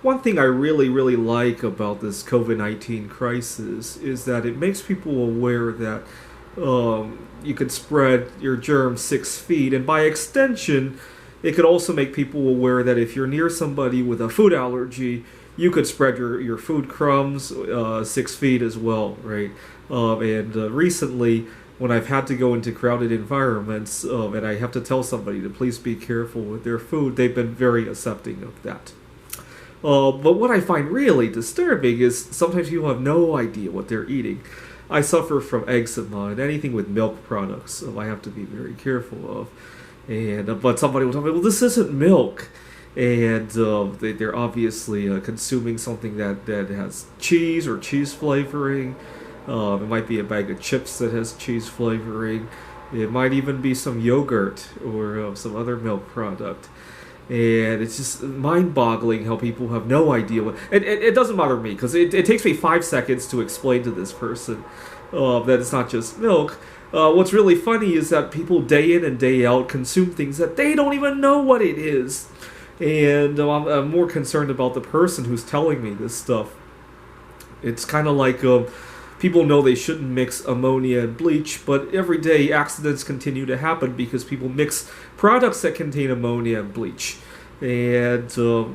one thing I really, really like about this COVID-19 crisis is that it makes people aware that you could spread your germs 6 feet, and by extension, it could also make people aware that if you're near somebody with a food allergy, you could spread your food crumbs 6 feet as well, right? And recently, when I've had to go into crowded environments and I have to tell somebody to please be careful with their food, they've been very accepting of that. But what I find really disturbing is sometimes people have no idea what they're eating. I suffer from eczema, and anything with milk products I have to be very careful of. And but somebody will tell me, well, this isn't milk. And they're obviously consuming something that has cheese or cheese flavoring. It might be a bag of chips that has cheese flavoring. It might even be some yogurt or some other milk product. And it's just mind-boggling how people have no idea what. It doesn't bother me because it takes me 5 seconds to explain to this person that it's not just milk. What's really funny is that people day in and day out consume things that they don't even know what it is. And I'm more concerned about the person who's telling me this stuff. It's kind of like people know they shouldn't mix ammonia and bleach, but every day accidents continue to happen because people mix products that contain ammonia and bleach. And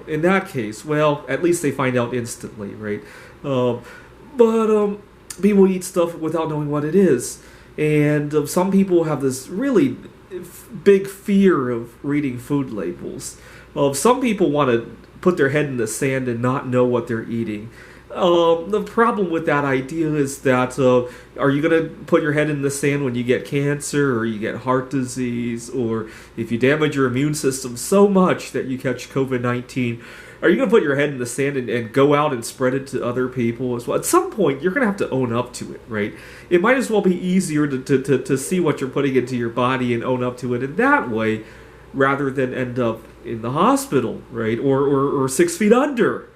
in that case, well, at least they find out instantly, right? But people eat stuff without knowing what it is. And some people have this really big fear of reading food labels. Some people want to put their head in the sand and not know what they're eating. The problem with that idea is that are you going to put your head in the sand when you get cancer or you get heart disease, or if you damage your immune system so much that you catch COVID-19, are you going to put your head in the sand and go out and spread it to other people as well? At some point, you're going to have to own up to it, right? It might as well be easier to see what you're putting into your body and own up to it in that way, rather than end up in the hospital, right? Or 6 feet under,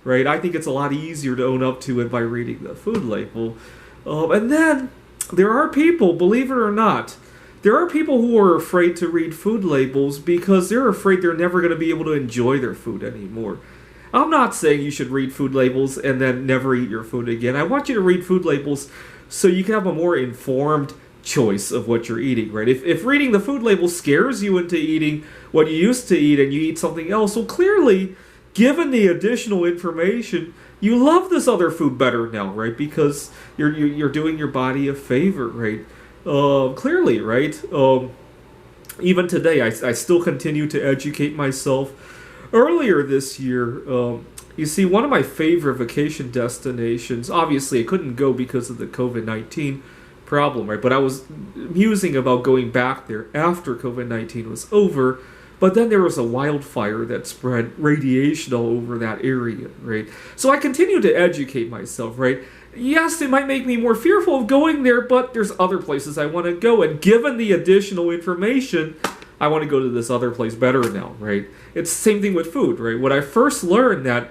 right? I think it's a lot easier to own up to it by reading the food label. And then there are people, believe it or not, there are people who are afraid to read food labels because they're afraid they're never going to be able to enjoy their food anymore. I'm not saying you should read food labels and then never eat your food again. I want you to read food labels so you can have a more informed choice of what you're eating, right? If reading the food label scares you into eating what you used to eat and you eat something else, well, clearly, given the additional information, you love this other food better now, right? Because you're doing your body a favor, right? Clearly, right? Even today, I still continue to educate myself. Earlier this year, you see, one of my favorite vacation destinations, obviously I couldn't go because of the COVID-19 problem, right? But I was musing about going back there after COVID-19 was over. But then there was a wildfire that spread radiation all over that area, right? So I continue to educate myself, right? Yes, it might make me more fearful of going there, but there's other places I want to go. And given the additional information, I want to go to this other place better now, right? It's the same thing with food, right? When I first learned that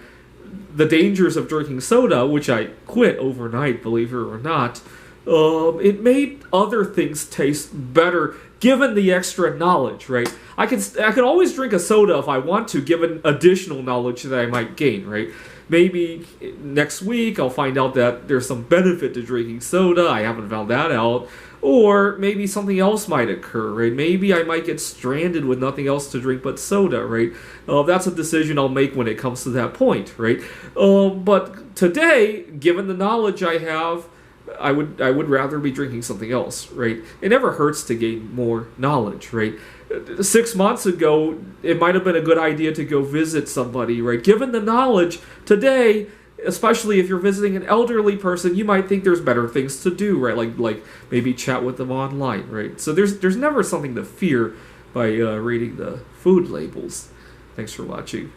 the dangers of drinking soda, which I quit overnight, believe it or not, it made other things taste better given the extra knowledge, right? I can always drink a soda if I want to, given additional knowledge that I might gain, right? Maybe next week I'll find out that there's some benefit to drinking soda. I haven't found that out. Or maybe something else might occur, right? Maybe I might get stranded with nothing else to drink but soda, right? That's a decision I'll make when it comes to that point, right? But today, given the knowledge I have, I would rather be drinking something else, right? It never hurts to gain more knowledge, right? 6 months ago, it might have been a good idea to go visit somebody, right? Given the knowledge today, especially if you're visiting an elderly person, you might think there's better things to do, right? Like maybe chat with them online, right? So there's never something to fear by reading the food labels. Thanks for watching.